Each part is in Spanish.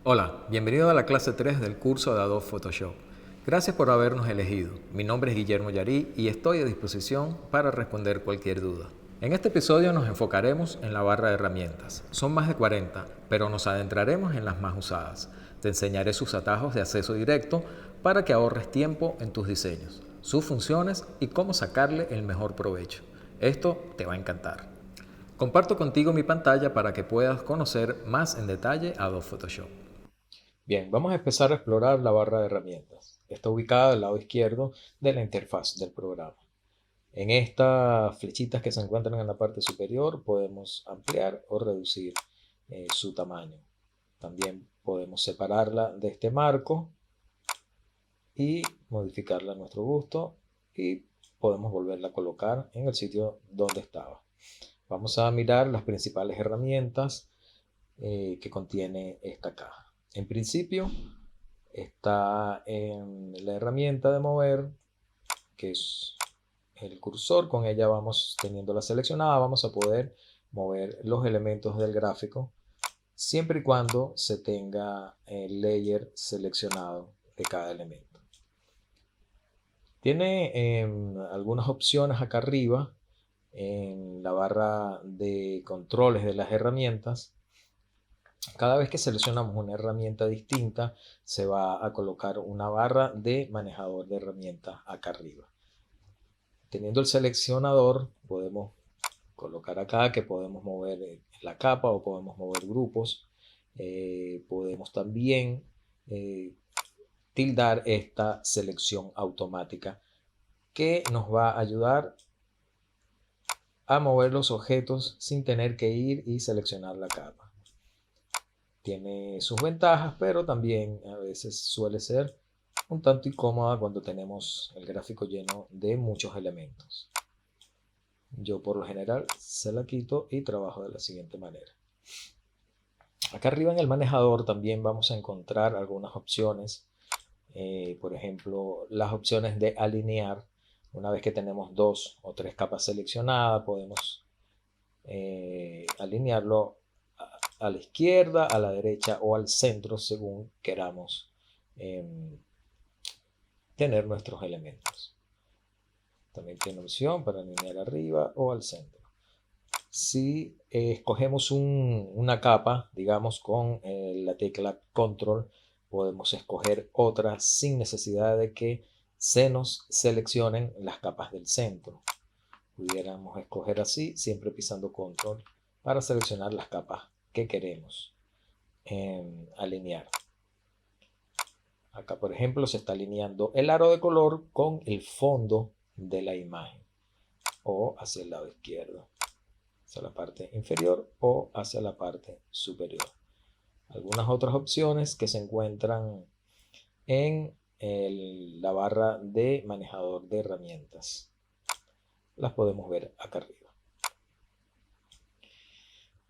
Hola, bienvenido a la clase 3 del curso de Adobe Photoshop. Gracias por habernos elegido. Mi nombre es Guillermo Yarí y estoy a disposición para responder cualquier duda. En este episodio nos enfocaremos en la barra de herramientas. Son más de 40, pero nos adentraremos en las más usadas. Te enseñaré sus atajos de acceso directo para que ahorres tiempo en tus diseños, sus funciones y cómo sacarle el mejor provecho. Esto te va a encantar. Comparto contigo mi pantalla para que puedas conocer más en detalle Adobe Photoshop. Bien, vamos a empezar a explorar la barra de herramientas. Está ubicada al lado izquierdo de la interfaz del programa. En estas flechitas que se encuentran en la parte superior podemos ampliar o reducir su tamaño. También podemos separarla de este marco y modificarla a nuestro gusto y podemos volverla a colocar en el sitio donde estaba. Vamos a mirar las principales herramientas que contiene esta caja. En principio está en la herramienta de mover, que es el cursor. Con ella vamos, teniéndola seleccionada, vamos a poder mover los elementos del gráfico siempre y cuando se tenga el layer seleccionado de cada elemento. Tiene algunas opciones acá arriba en la barra de controles de las herramientas. Cada vez que seleccionamos una herramienta distinta, se va a colocar una barra de manejador de herramientas acá arriba. Teniendo el seleccionador, podemos colocar acá que podemos mover la capa o podemos mover grupos. Podemos también tildar esta selección automática que nos va a ayudar a mover los objetos sin tener que ir y seleccionar la capa. Tiene sus ventajas, pero también a veces suele ser un tanto incómoda cuando tenemos el gráfico lleno de muchos elementos. Yo por lo general se la quito y trabajo de la siguiente manera. Acá arriba en el manejador también vamos a encontrar algunas opciones. Por ejemplo, las opciones de alinear. Una vez que tenemos 2 o 3 capas seleccionadas, podemos alinearlo a la izquierda, a la derecha o al centro según queramos tener nuestros elementos. También tiene opción para alinear arriba o al centro. Si escogemos una capa, digamos con la tecla control, podemos escoger otra sin necesidad de que se nos seleccionen las capas del centro. Pudiéramos escoger así, siempre pisando control, para seleccionar las capas que queremos alinear. Acá, por ejemplo, se está alineando el aro de color con el fondo de la imagen, o hacia el lado izquierdo, hacia la parte inferior o hacia la parte superior. Algunas otras opciones que se encuentran en la barra de manejador de herramientas las podemos ver acá arriba.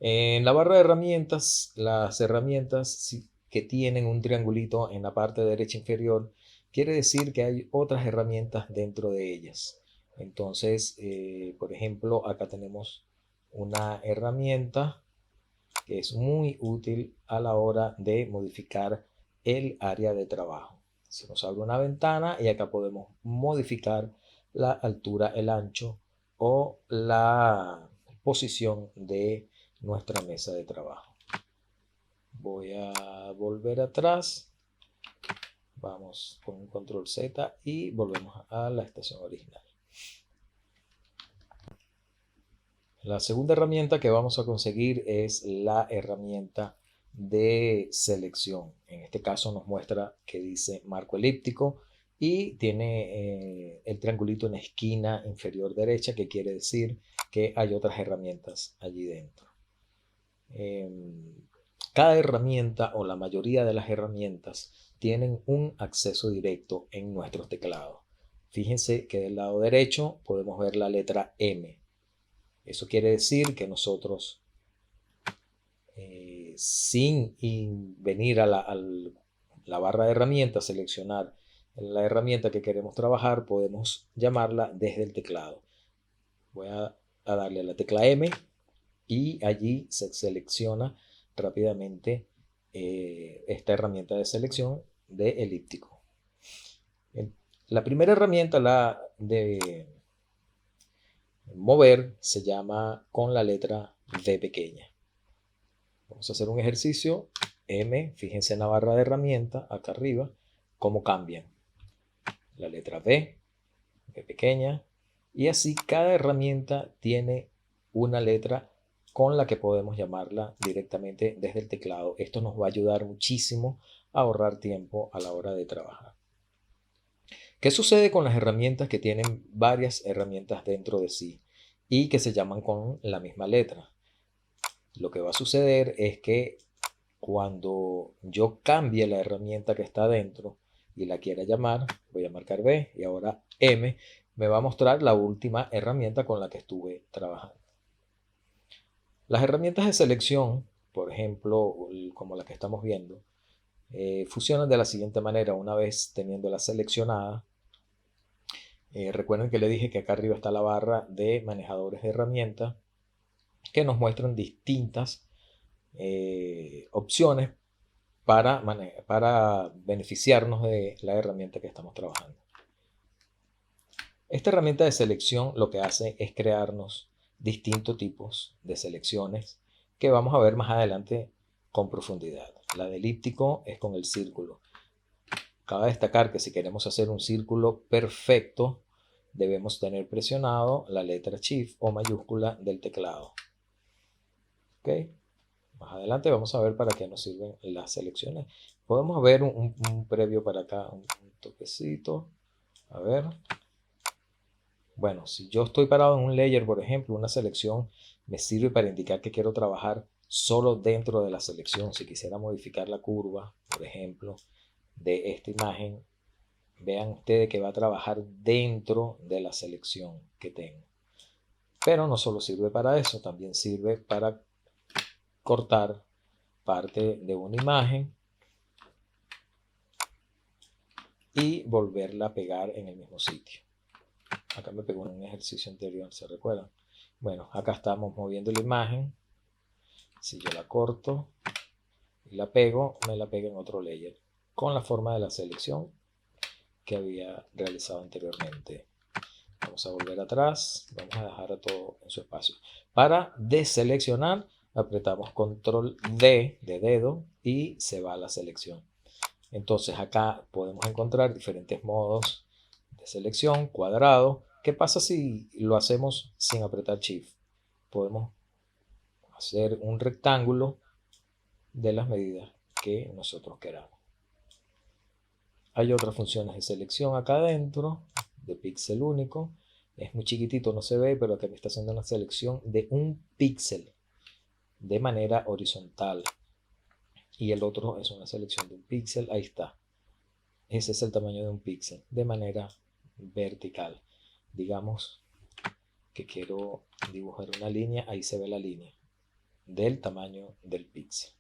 En la barra de herramientas, las herramientas que tienen un triangulito en la parte derecha inferior, quiere decir que hay otras herramientas dentro de ellas. Entonces, por ejemplo, acá tenemos una herramienta que es muy útil a la hora de modificar el área de trabajo. Se nos abre una ventana y acá podemos modificar la altura, el ancho o la posición de nuestra mesa de trabajo. Voy a volver atrás. Vamos con un control Z y volvemos a la estación original. La segunda herramienta que vamos a conseguir es la herramienta de selección. En este caso nos muestra que dice marco elíptico y tiene el triangulito en la esquina inferior derecha, que quiere decir que hay otras herramientas allí dentro. Cada herramienta o la mayoría de las herramientas tienen un acceso directo en nuestros teclados. Fíjense que del lado derecho podemos ver la letra M. Eso quiere decir que nosotros, sin venir a la barra de herramientas, seleccionar la herramienta que queremos trabajar, podemos llamarla desde el teclado. Voy a darle a la tecla M y allí se selecciona rápidamente esta herramienta de selección de elíptico. La primera herramienta, la de mover, se llama con la letra V pequeña. Vamos a hacer un ejercicio. M, fíjense en la barra de herramienta, acá arriba, cómo cambian. La letra V, V pequeña, y así cada herramienta tiene una letra con la que podemos llamarla directamente desde el teclado. Esto nos va a ayudar muchísimo a ahorrar tiempo a la hora de trabajar. ¿Qué sucede con las herramientas que tienen varias herramientas dentro de sí y que se llaman con la misma letra? Lo que va a suceder es que cuando yo cambie la herramienta que está dentro y la quiera llamar, voy a marcar B y ahora M, me va a mostrar la última herramienta con la que estuve trabajando. Las herramientas de selección, por ejemplo, como la que estamos viendo, funcionan de la siguiente manera. Una vez teniéndola seleccionada, recuerden que le dije que acá arriba está la barra de manejadores de herramientas que nos muestran distintas opciones para beneficiarnos de la herramienta que estamos trabajando. Esta herramienta de selección lo que hace es crearnos distintos tipos de selecciones que vamos a ver más adelante con profundidad. La de elíptico es con el círculo. Cabe destacar que si queremos hacer un círculo perfecto, debemos tener presionado la letra Shift o mayúscula del teclado. ¿Ok? Más adelante vamos a ver para qué nos sirven las selecciones. Podemos ver un previo para acá, un toquecito. A ver. Bueno, si yo estoy parado en un layer, por ejemplo, una selección me sirve para indicar que quiero trabajar solo dentro de la selección. Si quisiera modificar la curva, por ejemplo, de esta imagen, vean ustedes que va a trabajar dentro de la selección que tengo. Pero no solo sirve para eso, también sirve para cortar parte de una imagen y volverla a pegar en el mismo sitio. Acá me pegó en un ejercicio anterior, ¿se recuerdan? Bueno, acá estamos moviendo la imagen. Si yo la corto y la pego, me la pega en otro layer con la forma de la selección que había realizado anteriormente. Vamos a volver atrás, vamos a dejar todo en su espacio. Para deseleccionar, apretamos control D de dedo y se va la selección. Entonces acá podemos encontrar diferentes modos de selección, cuadrado. ¿Qué pasa si lo hacemos sin apretar Shift? Podemos hacer un rectángulo de las medidas que nosotros queramos. Hay otras funciones de selección acá adentro, de píxel único. Es muy chiquitito, no se ve, pero acá me está haciendo una selección de un píxel de manera horizontal. Y el otro es una selección de un píxel, ahí está. Ese es el tamaño de un píxel, de manera vertical. Digamos que quiero dibujar una línea, ahí se ve la línea del tamaño del píxel.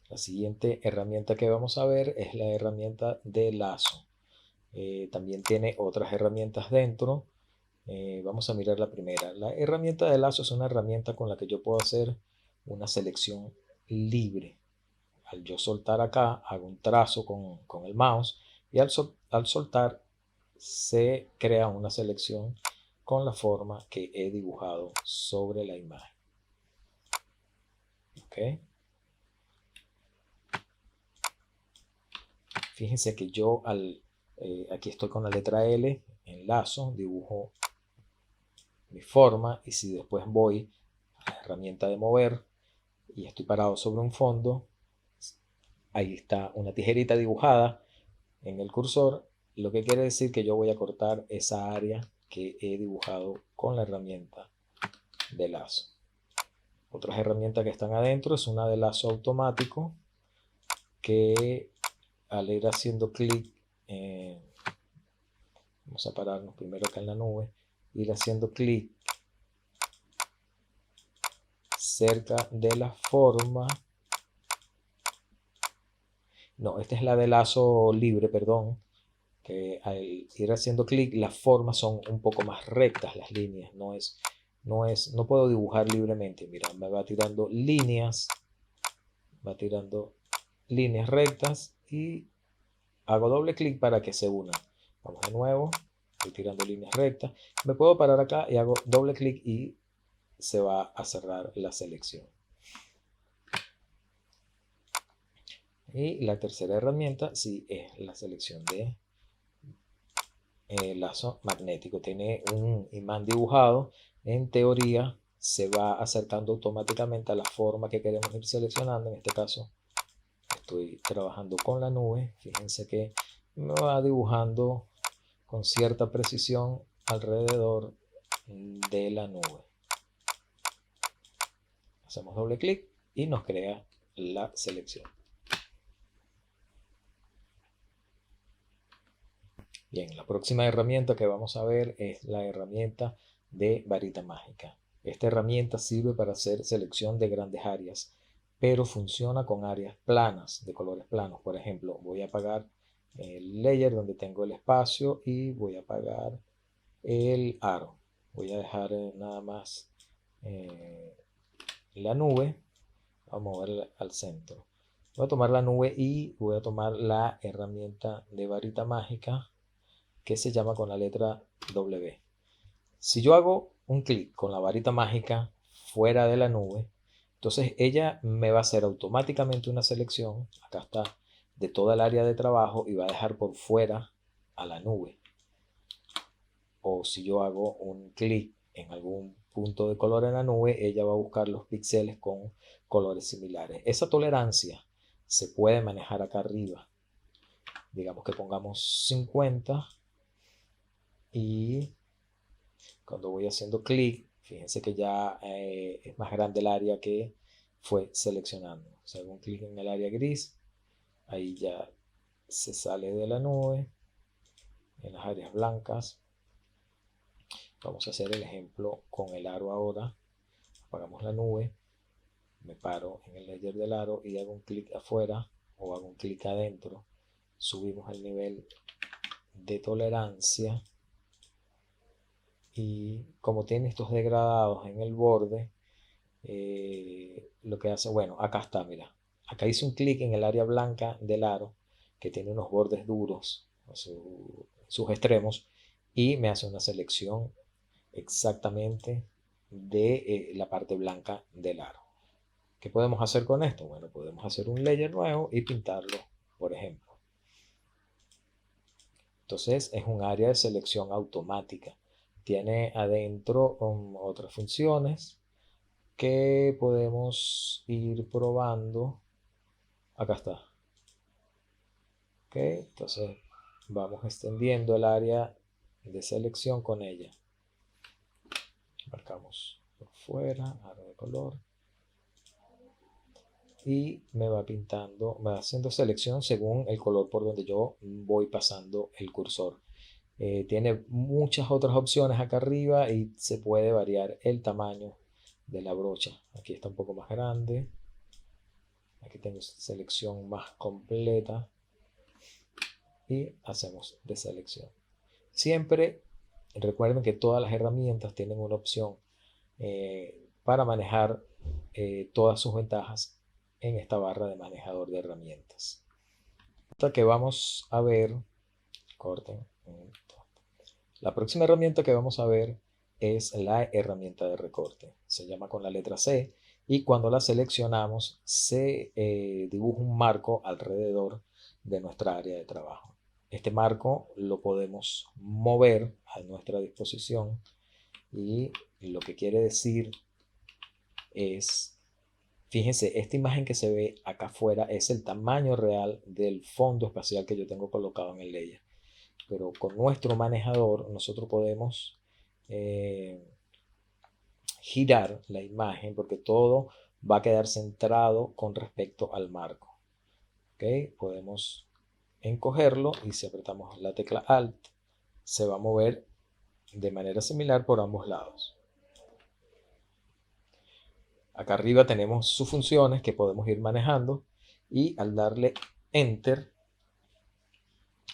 La siguiente herramienta que vamos a ver es la herramienta de lazo. También tiene otras herramientas dentro. Vamos a mirar la primera. La herramienta de lazo es una herramienta con la que yo puedo hacer una selección libre. Al yo soltar acá, hago un trazo con el mouse y al soltar se crea una selección con la forma que he dibujado sobre la imagen. ¿Ok? Fíjense que yo aquí estoy con la letra L en lazo, dibujo mi forma y si después voy a la herramienta de mover y estoy parado sobre un fondo, ahí está una tijerita dibujada en el cursor, lo que quiere decir que yo voy a cortar esa área que he dibujado con la herramienta de lazo. Otras herramientas que están adentro es una de lazo automático que al ir haciendo clic, vamos a pararnos primero acá en la nube, ir haciendo clic cerca de la forma. No, esta es la de lazo libre, perdón. Que al ir haciendo clic, las formas son un poco más rectas, las líneas. No puedo dibujar libremente. Mira, me va tirando líneas. va tirando líneas rectas y hago doble clic para que se unan. Vamos de nuevo, estoy tirando líneas rectas. Me puedo parar acá y hago doble clic y se va a cerrar la selección. Y la tercera herramienta sí es la selección de lazo magnético. Tiene un imán dibujado. En teoría se va acercando automáticamente a la forma que queremos ir seleccionando. En este caso estoy trabajando con la nube. Fíjense que me va dibujando con cierta precisión alrededor de la nube. Hacemos doble clic y nos crea la selección. Bien, la próxima herramienta que vamos a ver es la herramienta de varita mágica. Esta herramienta sirve para hacer selección de grandes áreas, pero funciona con áreas planas, de colores planos. Por ejemplo, voy a apagar el layer donde tengo el espacio y voy a apagar el aro. Voy a dejar nada más la nube. Vamos a moverla al centro. Voy a tomar la nube y voy a tomar la herramienta de varita mágica que se llama con la letra W. Si yo hago un clic con la varita mágica fuera de la nube, entonces ella me va a hacer automáticamente una selección, acá está, de toda el área de trabajo y va a dejar por fuera a la nube. O si yo hago un clic en algún punto de color en la nube, ella va a buscar los píxeles con colores similares. Esa tolerancia se puede manejar acá arriba. Digamos que pongamos 50 y cuando voy haciendo clic, fíjense que ya es más grande el área que fue seleccionando. Si hago un clic en el área gris, ahí ya se sale de la nube. En las áreas blancas, vamos a hacer el ejemplo con el aro ahora. Apagamos la nube, me paro en el layer del aro y hago un clic afuera o hago un clic adentro. Subimos el nivel de tolerancia. Y como tiene estos degradados en el borde, lo que hace, bueno, acá está, mira, acá hice un clic en el área blanca del aro que tiene unos bordes duros a sus extremos y me hace una selección exactamente de la parte blanca del aro. ¿Qué podemos hacer con esto? Bueno, podemos hacer un layer nuevo y pintarlo, por ejemplo. Entonces es un área de selección automática. Tiene adentro otras funciones que podemos ir probando. Acá está. Ok, entonces vamos extendiendo el área de selección con ella. Marcamos por fuera, aro de color. Y me va pintando, me va haciendo selección según el color por donde yo voy pasando el cursor. Tiene muchas otras opciones acá arriba y se puede variar el tamaño de la brocha. Aquí está un poco más grande. Aquí tengo selección más completa. Y hacemos deselección. Siempre recuerden que todas las herramientas tienen una opción para manejar todas sus ventajas en esta barra de manejador de herramientas. Esta que vamos a ver, corten. La próxima herramienta que vamos a ver es la herramienta de recorte. Se llama con la letra C y cuando la seleccionamos se dibuja un marco alrededor de nuestra área de trabajo. Este marco lo podemos mover a nuestra disposición y lo que quiere decir es, fíjense, esta imagen que se ve acá afuera es el tamaño real del fondo espacial que yo tengo colocado en el layer. Pero con nuestro manejador nosotros podemos girar la imagen porque todo va a quedar centrado con respecto al marco. ¿Okay? Podemos encogerlo y si apretamos la tecla Alt se va a mover de manera similar por ambos lados. Acá arriba tenemos sus funciones que podemos ir manejando y al darle Enter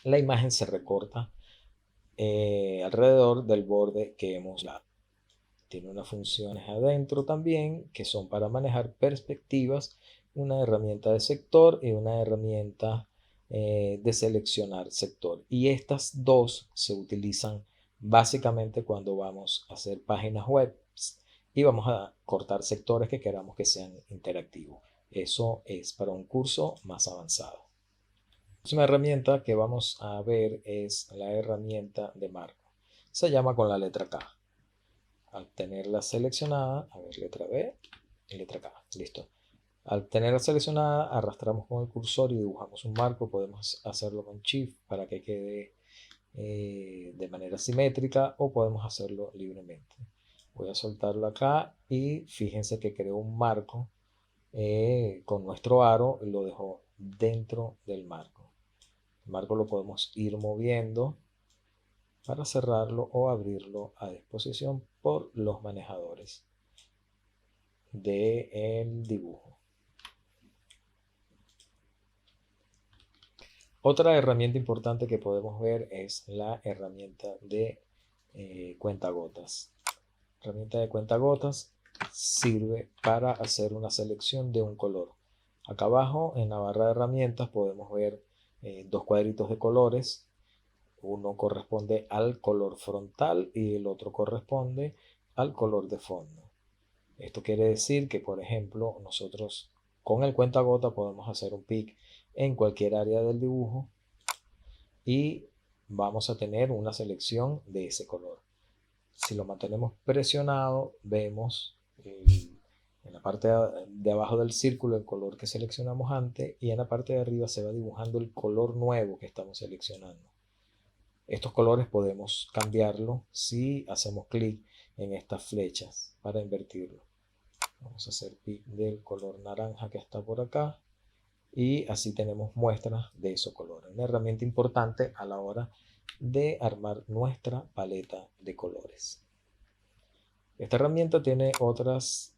la imagen se recorta alrededor del borde que hemos dado. Tiene unas funciones adentro también que son para manejar perspectivas una herramienta de sector y una herramienta de seleccionar sector. Y estas dos se utilizan básicamente cuando vamos a hacer páginas web y vamos a cortar sectores que queramos que sean interactivos. Eso es para un curso más avanzado. La próxima herramienta que vamos a ver es la herramienta de marco. Se llama con la letra K. Al tenerla seleccionada, a ver, letra B y letra K, listo. Al tenerla seleccionada, arrastramos con el cursor y dibujamos un marco. Podemos hacerlo con Shift para que quede de manera simétrica o podemos hacerlo libremente. Voy a soltarlo acá y fíjense que creó un marco con nuestro aro y lo dejó dentro del marco. El marco lo podemos ir moviendo para cerrarlo o abrirlo a disposición por los manejadores del dibujo. Otra herramienta importante que podemos ver es la herramienta de cuentagotas. La herramienta de cuentagotas sirve para hacer una selección de un color. Acá abajo en la barra de herramientas podemos ver dos cuadritos de colores. Uno corresponde al color frontal y el otro corresponde al color de fondo. Esto quiere decir que, por ejemplo, nosotros con el cuentagota podemos hacer un pic en cualquier área del dibujo y vamos a tener una selección de ese color. Si lo mantenemos presionado, vemos en la parte de abajo del círculo el color que seleccionamos antes y en la parte de arriba se va dibujando el color nuevo que estamos seleccionando. Estos colores podemos cambiarlo si hacemos clic en estas flechas para invertirlo. Vamos a hacer pic del color naranja que está por acá y así tenemos muestras de esos colores. Una herramienta importante a la hora de armar nuestra paleta de colores. Esta herramienta tiene otras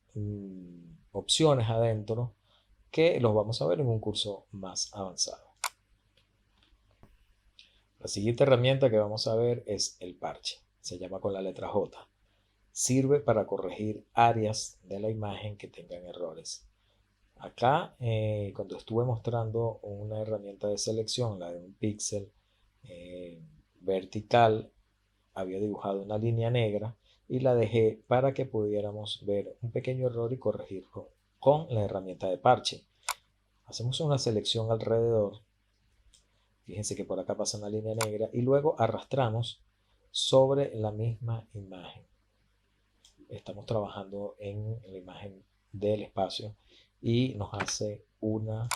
opciones adentro que los vamos a ver en un curso más avanzado. La siguiente herramienta que vamos a ver es el parche. Se llama con la letra J. Sirve para corregir áreas de la imagen que tengan errores. Acá, cuando estuve mostrando una herramienta de selección, la de un píxel vertical, había dibujado una línea negra y la dejé para que pudiéramos ver un pequeño error y corregirlo con la herramienta de parche. Hacemos una selección alrededor. Fíjense que por acá pasa una línea negra y luego arrastramos sobre la misma imagen. Estamos trabajando en la imagen del espacio y nos hace una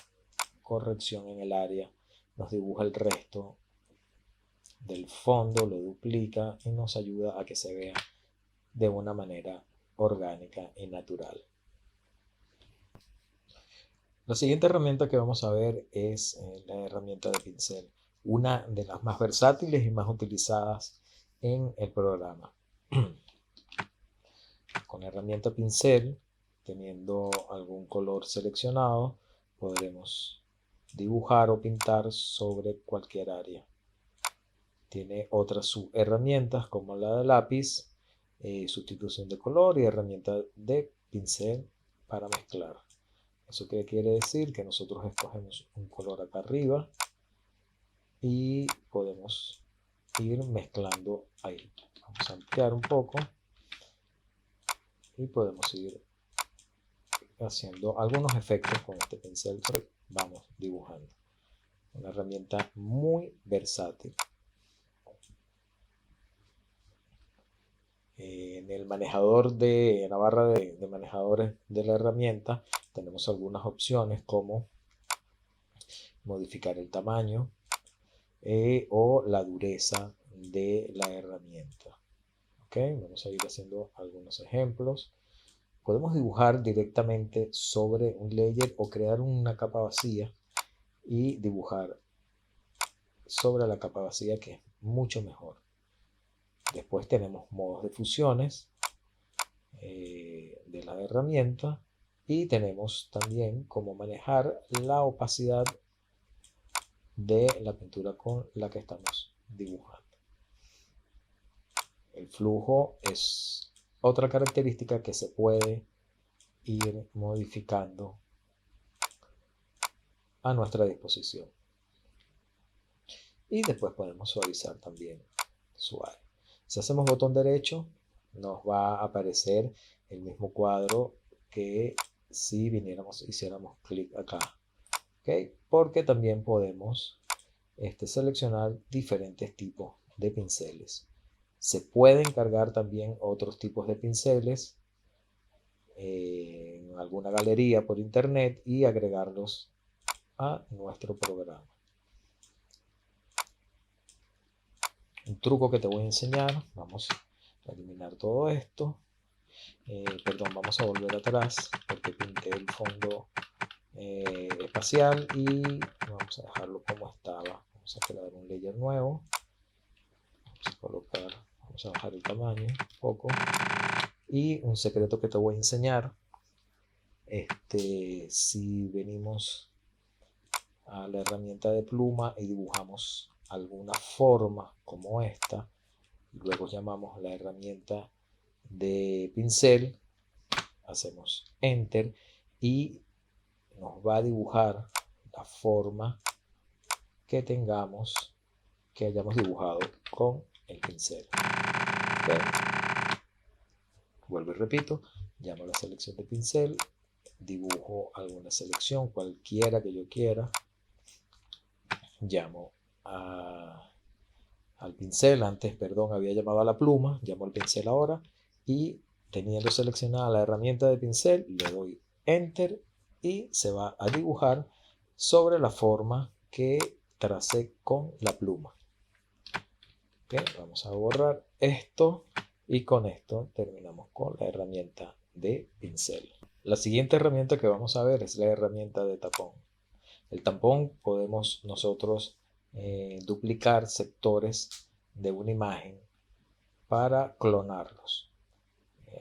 corrección en el área, nos dibuja el resto del fondo, lo duplica y nos ayuda a que se vea de una manera orgánica y natural. La siguiente herramienta que vamos a ver es la herramienta de pincel, una de las más versátiles y más utilizadas en el programa. Con la herramienta pincel, teniendo algún color seleccionado, podremos dibujar o pintar sobre cualquier área. Tiene otras subherramientas como la de lápiz, sustitución de color y herramienta de pincel para mezclar. ¿Eso qué quiere decir? Que nosotros escogemos un color acá arriba y podemos ir mezclando ahí. Vamos a ampliar un poco y podemos ir haciendo algunos efectos con este pincel que vamos dibujando. Una herramienta muy versátil. En el manejador en la barra de manejadores de la herramienta tenemos algunas opciones como modificar el tamaño o la dureza de la herramienta. Vamos a ir haciendo algunos ejemplos. Podemos dibujar directamente sobre un layer o crear una capa vacía y dibujar sobre la capa vacía, que es mucho mejor. Después tenemos modos de fusiones de la herramienta y tenemos también cómo manejar la opacidad de la pintura con la que estamos dibujando. El flujo es otra característica que se puede ir modificando a nuestra disposición. Y después podemos suavizar también su área. Si hacemos botón derecho, nos va a aparecer el mismo cuadro que si hiciéramos clic acá. ¿Okay? Porque también podemos seleccionar diferentes tipos de pinceles. Se pueden cargar también otros tipos de pinceles en alguna galería por internet y agregarlos a nuestro programa. Un truco que te voy a enseñar, vamos a eliminar todo esto. Perdón, vamos a volver atrás porque pinté el fondo espacial y vamos a dejarlo como estaba. Vamos a crear un layer nuevo. Vamos a bajar el tamaño un poco. Y un secreto que te voy a enseñar. Si venimos a la herramienta de pluma y dibujamos alguna forma como esta, y luego llamamos la herramienta de pincel, hacemos enter y nos va a dibujar la forma que hayamos dibujado con el pincel. ¿Okay? Vuelvo y repito, llamo a la selección de pincel, dibujo alguna selección, cualquiera que yo quiera, llamo al pincel, había llamado a la pluma, llamo al pincel ahora y teniendo seleccionada la herramienta de pincel, le doy enter y se va a dibujar sobre la forma que tracé con la pluma. Okay, vamos a borrar esto y con esto terminamos con la herramienta de pincel. La siguiente herramienta que vamos a ver es la herramienta de tapón. El tampón podemos nosotros duplicar sectores de una imagen para clonarlos.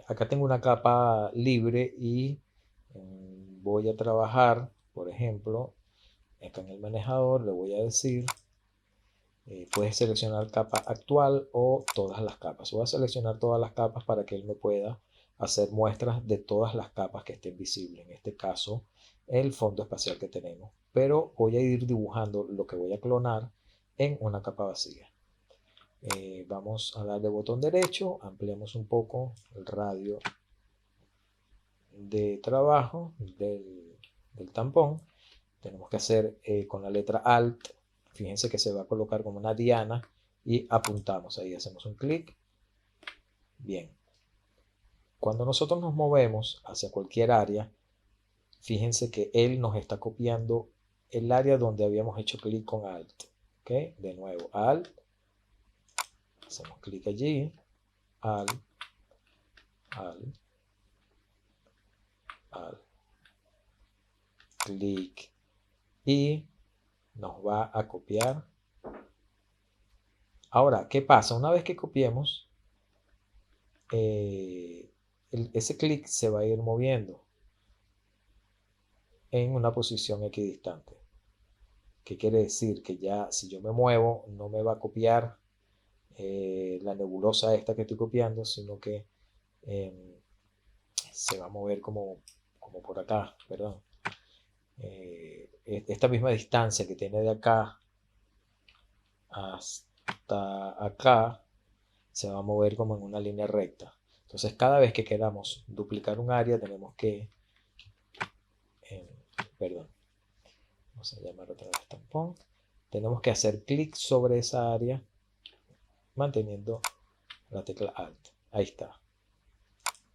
Acá tengo una capa libre y voy a trabajar, por ejemplo, acá en el manejador le voy a decir, puedes seleccionar capa actual o todas las capas. Voy a seleccionar todas las capas para que él me pueda hacer muestras de todas las capas que estén visibles. En este caso, el fondo espacial que tenemos. Pero voy a ir dibujando lo que voy a clonar en una capa vacía. Vamos a darle botón derecho, ampliamos un poco el radio de trabajo del tampón. Tenemos que hacer con la letra Alt, fíjense que se va a colocar como una diana y apuntamos, ahí hacemos un clic. Bien, cuando nosotros nos movemos hacia cualquier área, fíjense que él nos está copiando el área donde habíamos hecho clic con Alt. ¿Ok? De nuevo, Alt, hacemos clic allí, Alt, Alt, Alt, clic y nos va a copiar. Ahora, ¿qué pasa? Una vez que copiemos, ese clic se va a ir moviendo en una posición equidistante. ¿Qué quiere decir? Que ya si yo me muevo, no me va a copiar la nebulosa esta que estoy copiando, sino que se va a mover como por acá, perdón. Esta misma distancia que tiene de acá hasta acá se va a mover como en una línea recta. Entonces cada vez que queramos duplicar un área tenemos que vamos a llamar otra vez tampón, tenemos que hacer clic sobre esa área manteniendo la tecla Alt. Ahí está.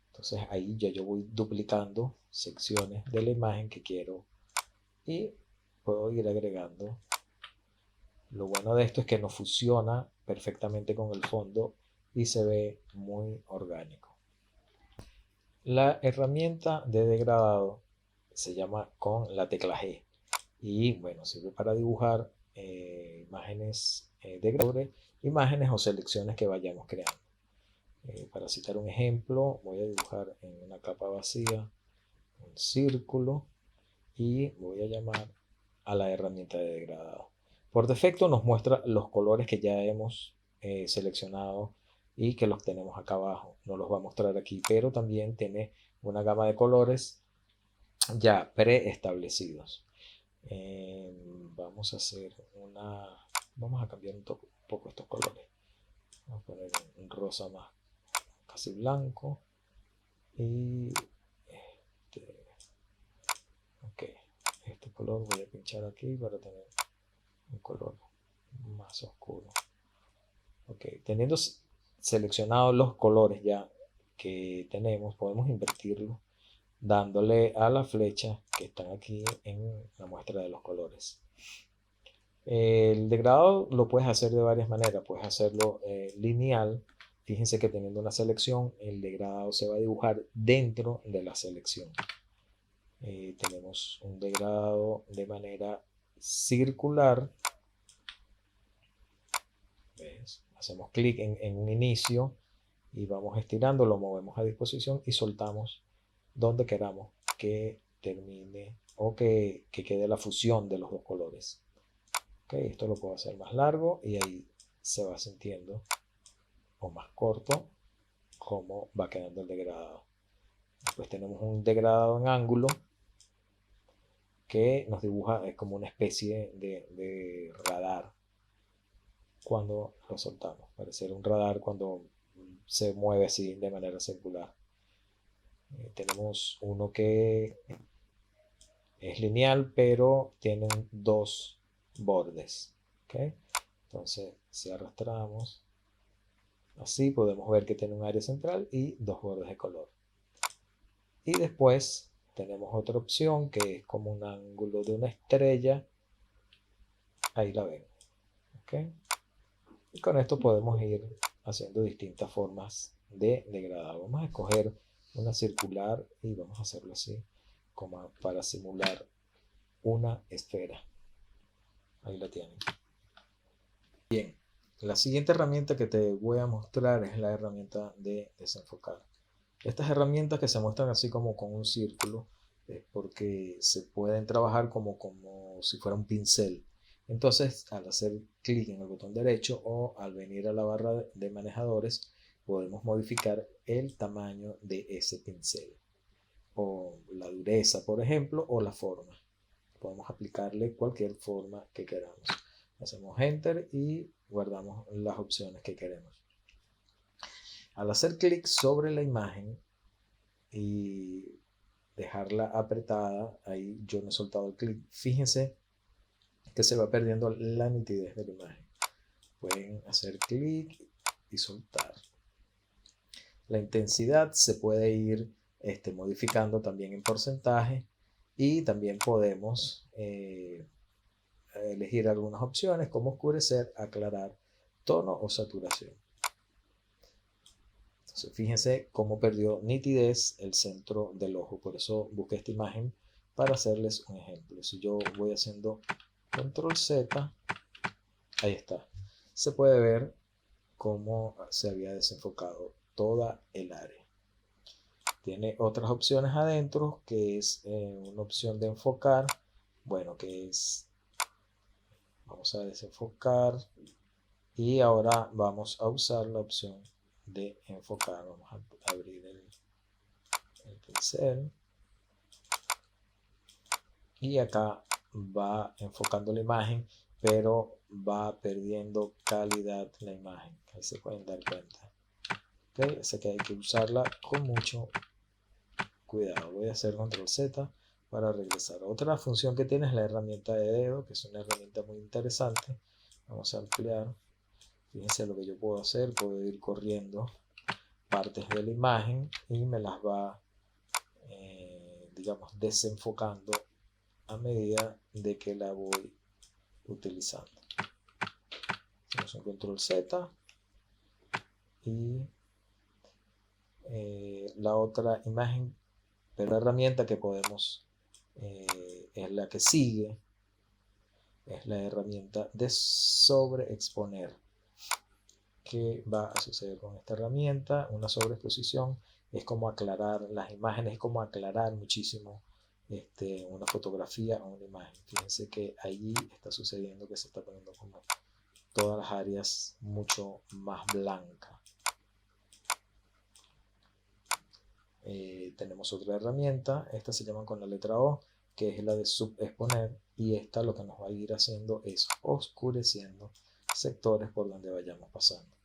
Entonces ahí ya yo voy duplicando secciones de la imagen que quiero y puedo ir agregando. Lo bueno de esto es que no fusiona perfectamente con el fondo y se ve muy orgánico. La herramienta de degradado se llama con la tecla G y bueno, sirve para dibujar imágenes de imágenes o selecciones que vayamos creando. Para citar un ejemplo, voy a dibujar en una capa vacía un círculo y voy a llamar a la herramienta de degradado. Por defecto nos muestra los colores que ya hemos seleccionado y que los tenemos acá abajo. No los va a mostrar aquí, pero también tiene una gama de colores ya preestablecidos. Vamos a hacer vamos a cambiar un poco estos colores. Vamos a poner un rosa más casi blanco. Y ok, este color voy a pinchar aquí para tener un color más oscuro. Ok, teniendo seleccionados los colores ya que tenemos, podemos invertirlo dándole a la flecha que están aquí en la muestra de los colores. El degradado lo puedes hacer de varias maneras. Puedes hacerlo lineal. Fíjense que teniendo una selección, el degradado se va a dibujar dentro de la selección. Tenemos un degradado de manera circular. ¿Ves? Hacemos clic en un inicio y vamos estirando, lo movemos a disposición y soltamos donde queramos que termine o que quede la fusión de los dos colores. Okay, esto lo puedo hacer más largo y ahí se va sintiendo, o más corto, cómo va quedando el degradado. Después tenemos un degradado en ángulo que nos dibuja, es como una especie de radar cuando lo soltamos. Parece un radar cuando se mueve así de manera circular. Tenemos uno que es lineal, pero tiene dos bordes. ¿Okay? Entonces, si arrastramos así, podemos ver que tiene un área central y dos bordes de color. Y después tenemos otra opción que es como un ángulo de una estrella. Ahí la ven. ¿Okay? Y con esto podemos ir haciendo distintas formas de degradado. Vamos a escoger una circular y vamos a hacerlo así, como para simular una esfera. Ahí la tienen. Bien, la siguiente herramienta que te voy a mostrar es la herramienta de desenfocar. Estas herramientas que se muestran así como con un círculo es porque se pueden trabajar como si fuera un pincel. Entonces, al hacer clic en el botón derecho o al venir a la barra de manejadores, podemos modificar el tamaño de ese pincel, o la dureza, por ejemplo, o la forma. Podemos aplicarle cualquier forma que queramos. Hacemos Enter y guardamos las opciones que queremos. Al hacer clic sobre la imagen y dejarla apretada, ahí yo no he soltado el clic, fíjense que se va perdiendo la nitidez de la imagen. Pueden hacer clic y soltar. La intensidad se puede ir modificando también en porcentaje y también podemos elegir algunas opciones como oscurecer, aclarar, tono o saturación. Entonces, fíjense cómo perdió nitidez el centro del ojo. Por eso busqué esta imagen para hacerles un ejemplo. Si yo voy haciendo Control Z, ahí está. Se puede ver cómo se había desenfocado toda el área. Tiene otras opciones adentro, que es una opción de enfocar. Bueno, que es, vamos a desenfocar. Y ahora vamos a usar la opción de enfocar. Vamos a abrir el pincel. Y acá va enfocando la imagen, pero va perdiendo calidad la imagen. Ahí se pueden dar cuenta. ¿Okay? Así que hay que usarla con mucho cuidado. Voy a hacer Control Z para regresar. Otra función que tiene es la herramienta de dedo, que es una herramienta muy interesante. Vamos a ampliar. Fíjense lo que yo puedo hacer. Puedo ir corriendo partes de la imagen y me las va, digamos, desenfocando a medida de que la voy utilizando. Hacemos un Control Z y la otra imagen, pero la herramienta que podemos es la que sigue, es la herramienta de sobreexponer. ¿Qué va a suceder con esta herramienta? Una sobreexposición es como aclarar las imágenes, es como aclarar muchísimo una fotografía o una imagen. Fíjense que allí está sucediendo que se está poniendo como todas las áreas mucho más blancas. Tenemos otra herramienta, esta se llama con la letra O, que es la de subexponer. y esta lo que nos va a ir haciendo es oscureciendo sectores por donde vayamos pasando.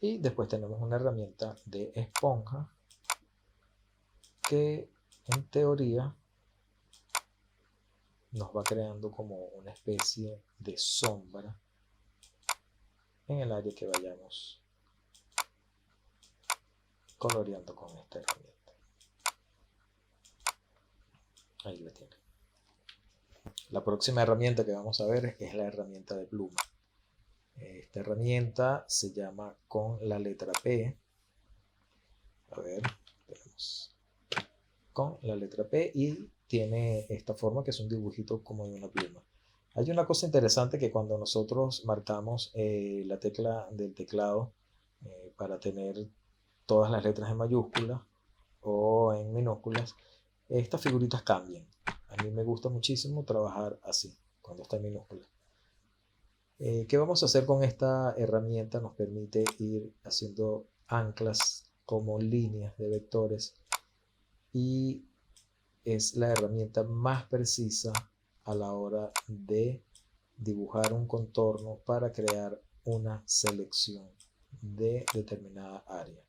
Y después tenemos una herramienta de esponja que en teoría nos va creando como una especie de sombra en el área que vayamos coloreando con esta herramienta. Ahí la tiene. La próxima herramienta que vamos a ver es la herramienta de pluma. Esta herramienta se llama con la letra P. A ver, tenemos con la letra P y tiene esta forma que es un dibujito como de una pluma. Hay una cosa interesante que cuando nosotros marcamos la tecla del teclado para tener todas las letras en mayúsculas o en minúsculas, estas figuritas cambian. A mí me gusta muchísimo trabajar así, cuando está en minúsculas. ¿Qué vamos a hacer con esta herramienta? Nos permite ir haciendo anclas como líneas de vectores y es la herramienta más precisa a la hora de dibujar un contorno para crear una selección de determinada área.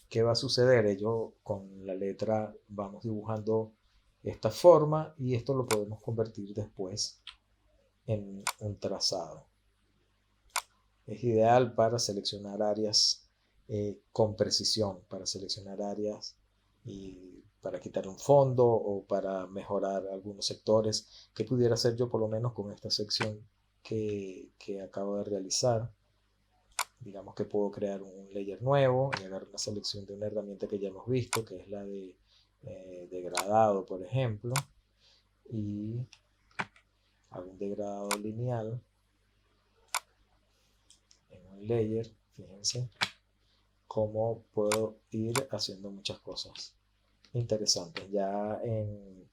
¿Qué va a suceder? Ellos con la letra vamos dibujando esta forma y esto lo podemos convertir después en un trazado. Es ideal para seleccionar áreas con precisión, para seleccionar áreas y para quitar un fondo o para mejorar algunos sectores que pudiera hacer yo por lo menos con esta sección que acabo de realizar. Digamos que puedo crear un layer nuevo y agarrar una selección de una herramienta que ya hemos visto, que es la de degradado, por ejemplo, y hago un degradado lineal en un layer. Fíjense cómo puedo ir haciendo muchas cosas interesantes. Ya en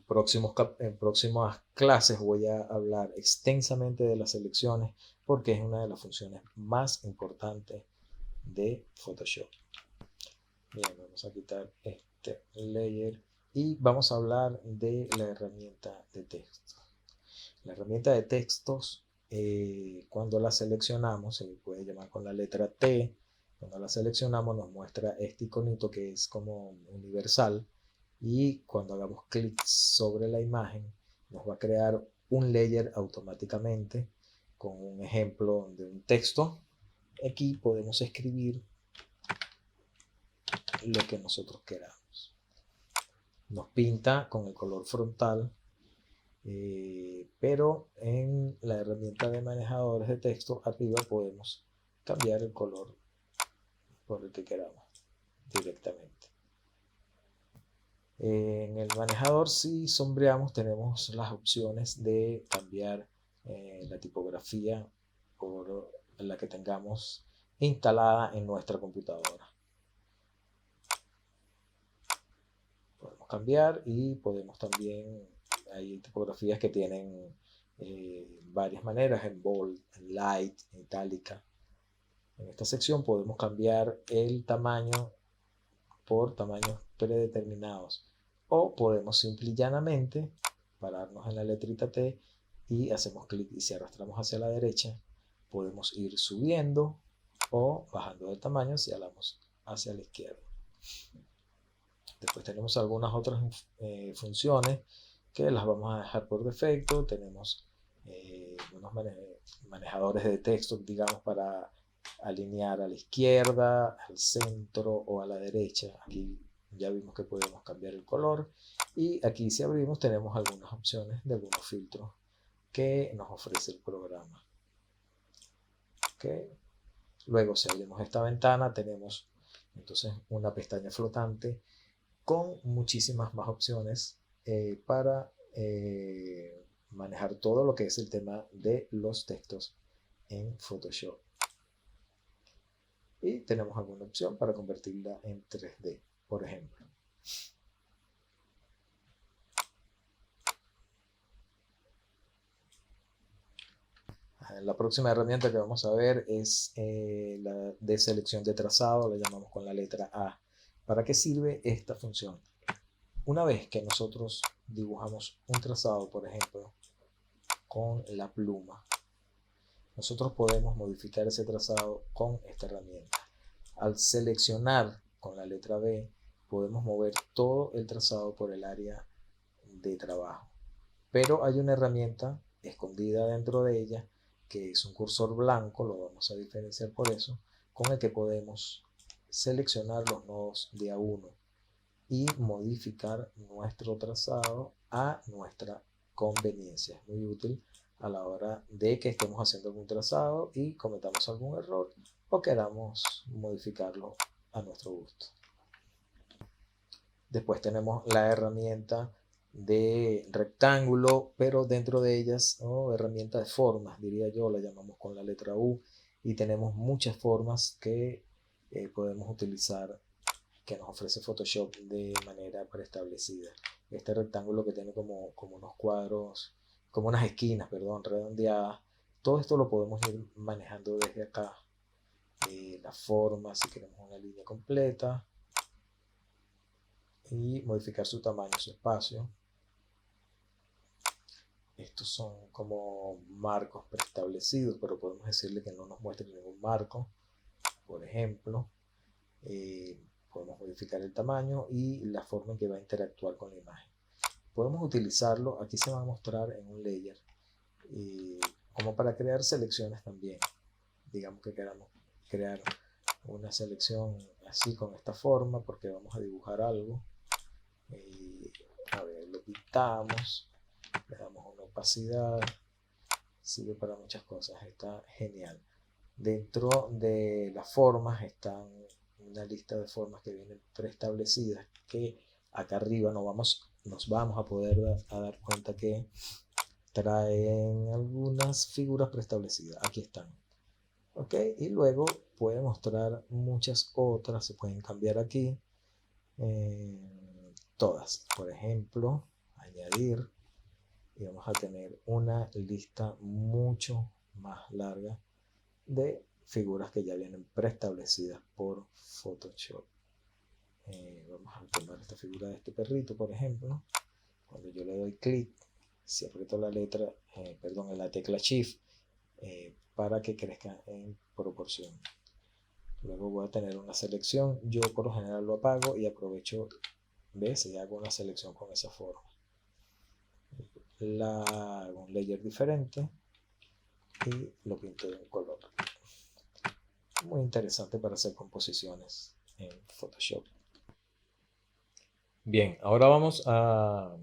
próximas clases voy a hablar extensamente de las selecciones porque es una de las funciones más importantes de Photoshop. Bien, vamos a quitar este layer y vamos a hablar de la herramienta de texto. La herramienta de textos, cuando la seleccionamos, se puede llamar con la letra T. Cuando la seleccionamos nos muestra este iconito que es como universal y cuando hagamos clic sobre la imagen nos va a crear un layer automáticamente con un ejemplo de un texto. Aquí podemos escribir lo que nosotros queramos. Nos pinta con el color frontal, pero en la herramienta de manejadores de texto arriba podemos cambiar el color por el que queramos directamente. En el manejador, si sombreamos, tenemos las opciones de cambiar la tipografía por la que tengamos instalada en nuestra computadora. Podemos cambiar y podemos también, hay tipografías que tienen varias maneras, en bold, en light, en itálica. En esta sección podemos cambiar el tamaño por tamaños predeterminados o podemos simple y llanamente pararnos en la letrita T y hacemos clic y si arrastramos hacia la derecha podemos ir subiendo o bajando de tamaño si jalamos hacia la izquierda. Después tenemos algunas otras funciones que las vamos a dejar por defecto. Tenemos unos manejadores de texto, digamos, para alinear a la izquierda, al centro o a la derecha. Aquí ya vimos que podemos cambiar el color. Y aquí si abrimos tenemos algunas opciones de algunos filtros que nos ofrece el programa. ¿Okay? Luego si abrimos esta ventana tenemos entonces una pestaña flotante con muchísimas más opciones para manejar todo lo que es el tema de los textos en Photoshop. Y tenemos alguna opción para convertirla en 3D, por ejemplo. La próxima herramienta que vamos a ver es la de selección de trazado, la llamamos con la letra A. ¿Para qué sirve esta función? Una vez que nosotros dibujamos un trazado, por ejemplo, con la pluma, nosotros podemos modificar ese trazado con esta herramienta. Al seleccionar con la letra B, podemos mover todo el trazado por el área de trabajo. Pero hay una herramienta escondida dentro de ella, que es un cursor blanco, lo vamos a diferenciar por eso, con el que podemos seleccionar los nodos de A1 y modificar nuestro trazado a nuestra conveniencia. Es muy útil a la hora de que estemos haciendo algún trazado y cometamos algún error o queramos modificarlo a nuestro gusto. Después tenemos la herramienta de rectángulo, pero dentro de ellas, ¿no?, herramienta de formas, diría yo, la llamamos con la letra U, y tenemos muchas formas que podemos utilizar, que nos ofrece Photoshop de manera preestablecida. Este rectángulo que tiene como unos cuadros, como unas esquinas, perdón, redondeadas, todo esto lo podemos ir manejando desde acá. La forma, si queremos una línea completa, y modificar su tamaño, su espacio. Estos son como marcos preestablecidos, pero podemos decirle que no nos muestre ningún marco. Por ejemplo, podemos modificar el tamaño y la forma en que va a interactuar con la imagen. Podemos utilizarlo, aquí se va a mostrar en un layer, como para crear selecciones también. Digamos que queramos crear una selección así con esta forma porque vamos a dibujar algo. A ver, lo pintamos, le damos una opacidad, sirve para muchas cosas, está genial. Dentro de las formas están una lista de formas que vienen preestablecidas, que acá arriba nos vamos a poder dar cuenta que traen algunas figuras preestablecidas. Aquí están. ¿Ok? Y luego puede mostrar muchas otras, se pueden cambiar aquí. Todas, por ejemplo, añadir, y vamos a tener una lista mucho más larga de figuras que ya vienen preestablecidas por Photoshop. Vamos a tomar esta figura de este perrito, por ejemplo. Cuando yo le doy clic, si aprieto la letra, la tecla Shift, para que crezca en proporción. Luego voy a tener una selección. Yo por lo general lo apago y aprovecho, ¿ves? Y hago una selección con esa forma. Hago un layer diferente y lo pinto de un color. Muy interesante para hacer composiciones en Photoshop. Bien, ahora vamos a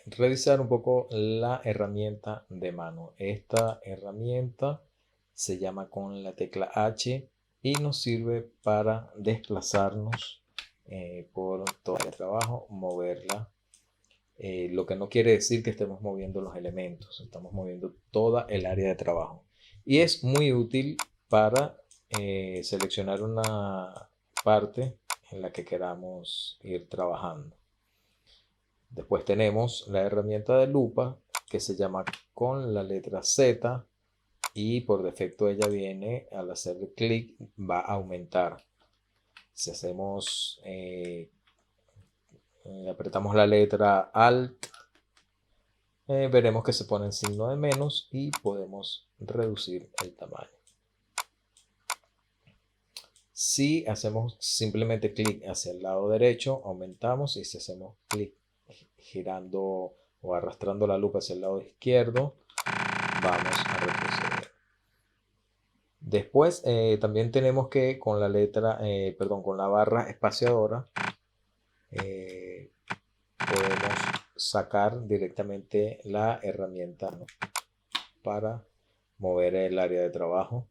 revisar un poco la herramienta de mano. Esta herramienta se llama con la tecla H y nos sirve para desplazarnos por todo el trabajo, moverla. Lo que no quiere decir que estemos moviendo los elementos, estamos moviendo toda el área de trabajo. Y es muy útil para seleccionar una parte en la que queramos ir trabajando. Después tenemos la herramienta de lupa, que se llama con la letra Z, y por defecto ella viene, al hacer clic, va a aumentar. Si hacemos, apretamos la letra Alt, veremos que se pone en signo de menos y podemos reducir el tamaño. Si hacemos simplemente clic hacia el lado derecho, aumentamos, y si hacemos clic girando o arrastrando la lupa hacia el lado izquierdo, vamos a retroceder. Después también tenemos que con la con la barra espaciadora podemos sacar directamente la herramienta, ¿no?, para mover el área de trabajo.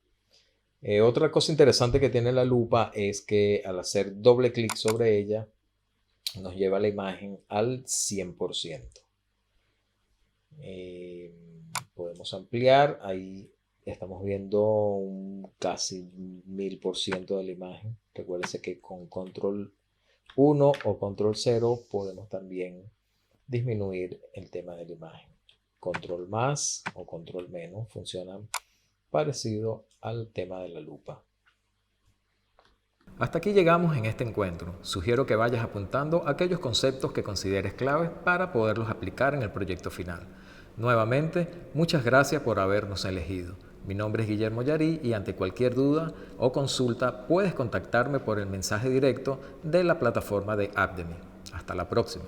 Otra cosa interesante que tiene la lupa es que al hacer doble clic sobre ella nos lleva la imagen al 100%. Podemos ampliar, ahí estamos viendo un casi 1000% de la imagen. Recuérdense que con control 1 o control 0 podemos también disminuir el tema de la imagen. Control más o control menos funcionan parecido al tema de la lupa. Hasta aquí llegamos en este encuentro. Sugiero que vayas apuntando aquellos conceptos que consideres claves para poderlos aplicar en el proyecto final. Nuevamente, muchas gracias por habernos elegido. Mi nombre es Guillermo Yarí y ante cualquier duda o consulta puedes contactarme por el mensaje directo de la plataforma de Appdemy. Hasta la próxima.